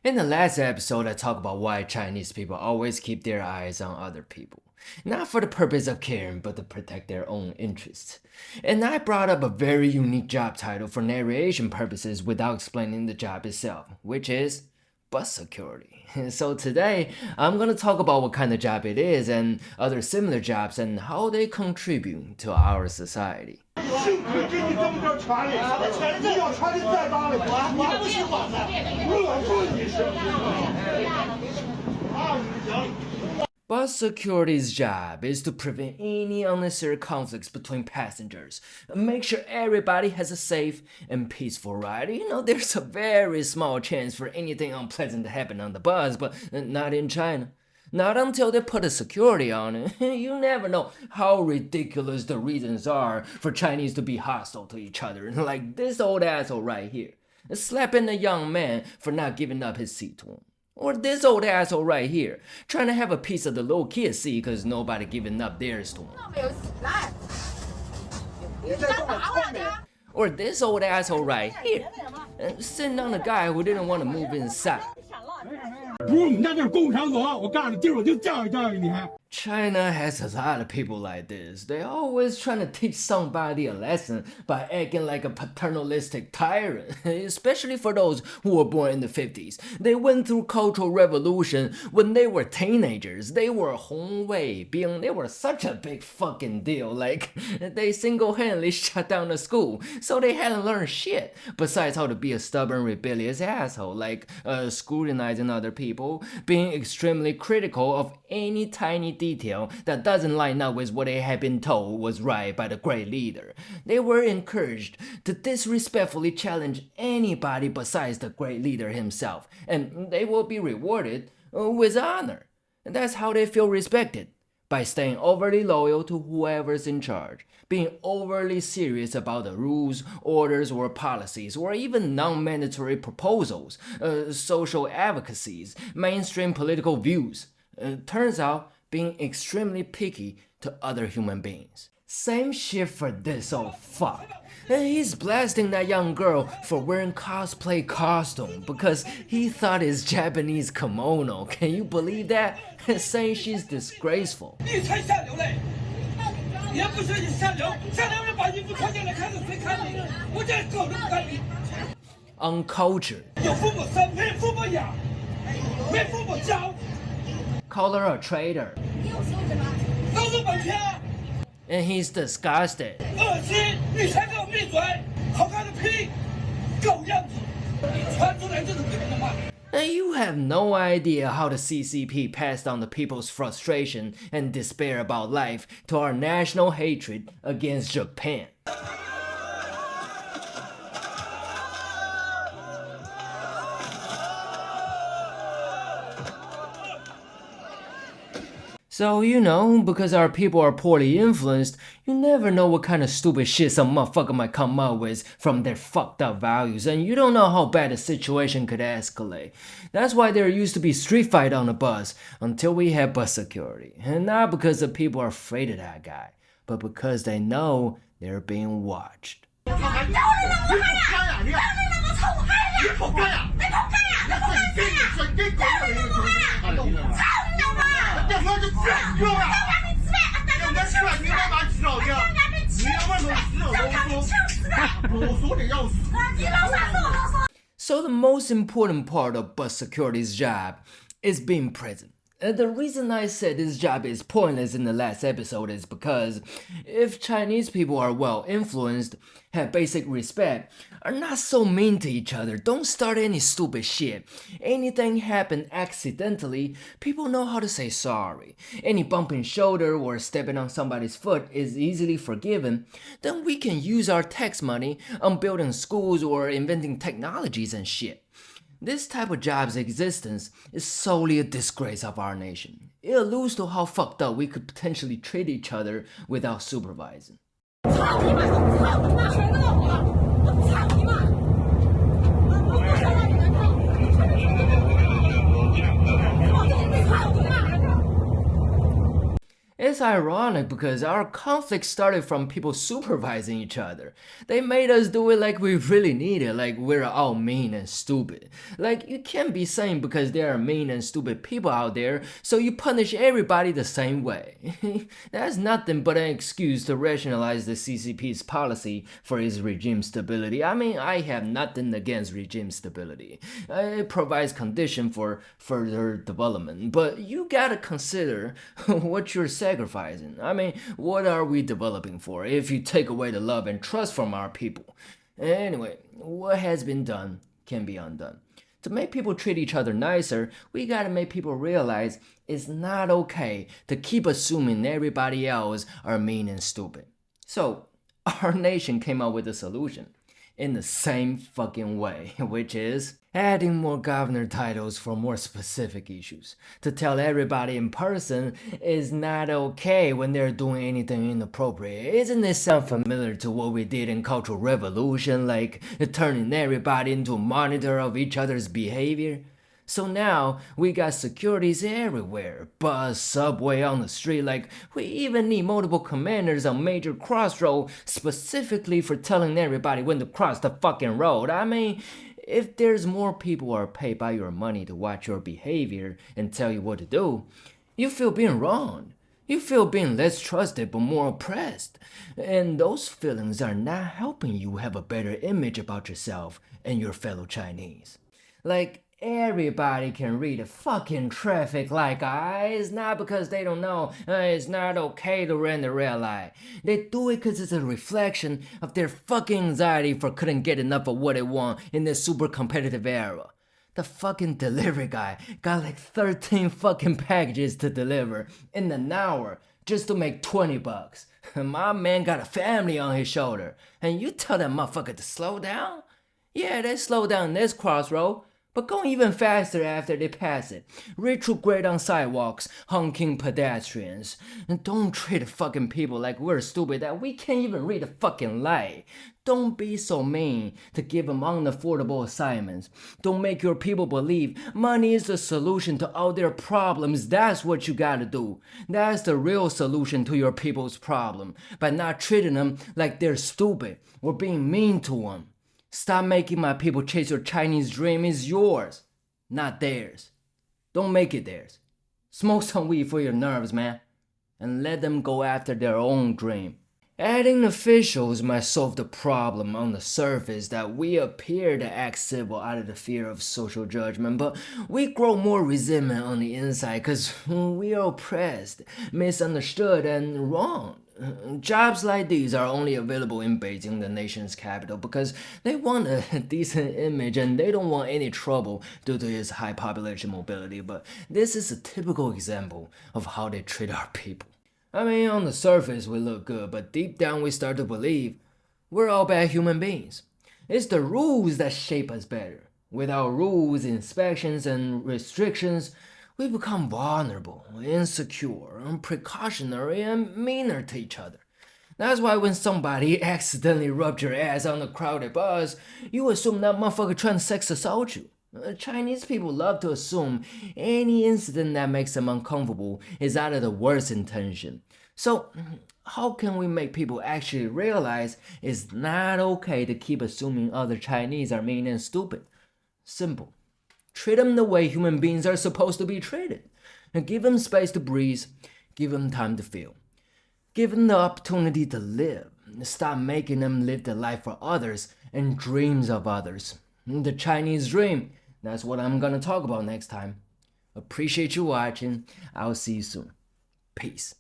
In the last episode, I talked about why Chinese people always keep their eyes on other people. Not for the purpose of caring, but to protect their own interests. And I brought up a very unique job title for narration purposes without explaining the job itself, which is bus security. So today, I'm gonna talk about what kind of job it is and other similar jobs and how they contribute to our society. Bus security's job is to prevent any unnecessary conflicts between passengers, make sure everybody has a safe and peaceful ride. There's a very small chance for anything unpleasant to happen on the bus, but not in China. Not until they put a security on it. You never know how ridiculous the reasons are for Chinese to be hostile to each other. Like this old asshole right here, slapping a young man for not giving up his seat to him. Or this old asshole right here, trying to have a piece of the little kid's seat because nobody giving up theirs to him. Or this old asshole right here, sitting on a guy who didn't want to move inside. China has a lot of people like this. They're always trying to teach somebody a lesson by acting like a paternalistic tyrant, especially for those who were born in the 50s. They went through Cultural Revolution when they were teenagers. They were Hongwei, they were such a big fucking deal. Like, they single-handedly shut down the school, so they hadn't learned shit besides how to be a stubborn, rebellious asshole, like scrutinizing other people, being extremely critical of any tiny detail that doesn't line up with what they had been told was right by the great leader. They were encouraged to disrespectfully challenge anybody besides the great leader himself, and they will be rewarded with honor. And that's how they feel respected, by staying overly loyal to whoever's in charge, being overly serious about the rules, orders, or policies, or even non-mandatory proposals, social advocacies, mainstream political views. Turns out, being extremely picky to other human beings. Same shit for this old fuck. He's blasting that young girl for wearing cosplay costume because he thought it's Japanese kimono. Can you believe that? Saying she's disgraceful. Uncultured. Call her a traitor. And he's disgusted. And you have no idea how the CCP passed on the people's frustration and despair about life to our national hatred against Japan. So, because our people are poorly influenced, you never know what kind of stupid shit some motherfucker might come up with from their fucked up values, and you don't know how bad a situation could escalate. That's why there used to be street fight on the bus until we had bus security. And not because the people are afraid of that guy, but because they know they're being watched. So the most important part of bus security's job is being present. The reason I said this job is pointless in the last episode is because if Chinese people are well influenced, have basic respect, are not so mean to each other, don't start any stupid shit, anything happen accidentally, people know how to say sorry, any bumping shoulder or stepping on somebody's foot is easily forgiven, then we can use our tax money on building schools or inventing technologies and shit. This type of job's existence is solely a disgrace of our nation. It alludes to how fucked up we could potentially treat each other without supervising. It's It's ironic because our conflict started from people supervising each other. They made us do it like we really need it, like we're all mean and stupid. Like, you can't be saying because there are mean and stupid people out there, so you punish everybody the same way. That's nothing but an excuse to rationalize the CCP's policy for its regime stability. I mean, I have nothing against regime stability. It provides condition for further development, but you gotta consider what you're sacrificing. I mean, what are we developing for if you take away the love and trust from our people? Anyway, what has been done can be undone. To make people treat each other nicer, we gotta make people realize it's not okay to keep assuming everybody else are mean and stupid. So, our nation came up with a solution in the same fucking way, which is adding more governor titles for more specific issues. To tell everybody in person is not okay when they're doing anything inappropriate. Isn't this sound familiar to what we did in Cultural Revolution, like turning everybody into a monitor of each other's behavior? So now we got securities everywhere, bus, subway, on the street. Like, we even need multiple commanders on major crossroads specifically for telling everybody when to cross the fucking road. I mean, if there's more people who are paid by your money to watch your behavior and tell you what to do, you feel being wronged. You feel being less trusted but more oppressed. And those feelings are not helping you have a better image about yourself and your fellow Chinese. Like, everybody can read a fucking traffic light, guys. Not because they don't know it's not okay to run the red light. They do it because it's a reflection of their fucking anxiety for couldn't get enough of what they want in this super competitive era. The fucking delivery guy got like 13 fucking packages to deliver in an hour just to make 20 bucks. My man got a family on his shoulder. And you tell that motherfucker to slow down? Yeah, they slow down this crossroad, but go even faster after they pass it. Retrograde on sidewalks, honking pedestrians. And don't treat fucking people like we're stupid that we can't even read a fucking light. Don't be so mean to give them unaffordable assignments. Don't make your people believe money is the solution to all their problems. That's what you gotta do. That's the real solution to your people's problem. By not treating them like they're stupid or being mean to them. Stop making my people chase your Chinese dream. Is yours, not theirs. Don't make it theirs. Smoke some weed for your nerves, man, and let them go after their own dream. Adding officials might solve the problem on the surface that we appear to act civil out of the fear of social judgment, but we grow more resentment on the inside because we are oppressed, misunderstood, and wronged. Jobs like these are only available in Beijing, the nation's capital, because they want a decent image and they don't want any trouble due to its high population mobility. But this is a typical example of how they treat our people. I mean, on the surface we look good, but deep down we start to believe we're all bad human beings. It's the rules that shape us better. Without rules, inspections, and restrictions, we become vulnerable, insecure, precautionary, and meaner to each other. That's why when somebody accidentally rubbed your ass on a crowded bus, you assume that motherfucker trying to sex assault you. Chinese people love to assume any incident that makes them uncomfortable is out of the worst intention. So, how can we make people actually realize it's not okay to keep assuming other Chinese are mean and stupid? Simple. Treat them the way human beings are supposed to be treated. And give them space to breathe. Give them time to feel. Give them the opportunity to live. Stop making them live their life for others and dreams of others. The Chinese dream. That's what I'm gonna talk about next time. Appreciate you watching. I'll see you soon. Peace.